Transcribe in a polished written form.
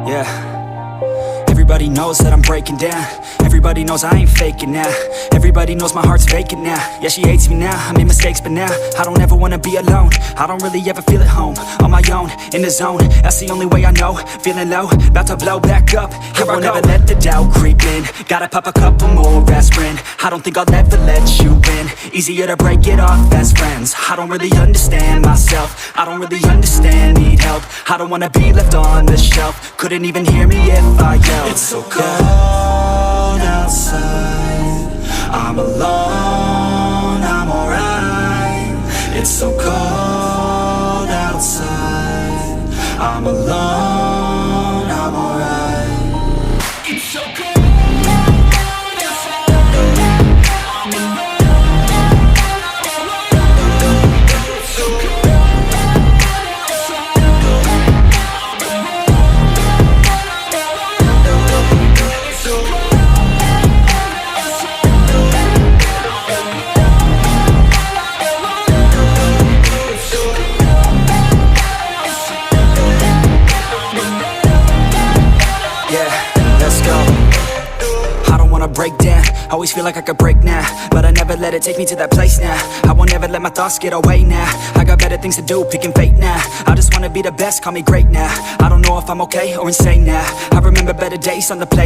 Yeah. Everybody knows that I'm breaking down. Everybody knows I ain't faking now. Everybody knows my heart's vacant now. Yeah, she hates me now, I made mistakes but now I don't ever wanna be alone. I don't really ever feel at home. On my own, in the zone, that's the only way I know. Feeling low, about to blow back up. Here I won't ever let the doubt creep in. Gotta pop a couple more aspirin. I don't think I'll ever let you in. Easier to break it off best friends. I don't really understand myself. I don't really understand, need help. I don't wanna be left on the shelf. Couldn't even hear me if I yelled. It's so cold outside, I'm alone, I'm alright. It's so cold outside, I'm alone, I'm alright. It's so cold outside, I'm alone, it's so cold outside, break down, always feel like I could break now, but I never let it take me to that place now. I won't ever let my thoughts get away now. I got better things to do, picking fate now. I just wanna be the best, call me great now. I don't know if I'm okay or insane now. I remember better days on the play.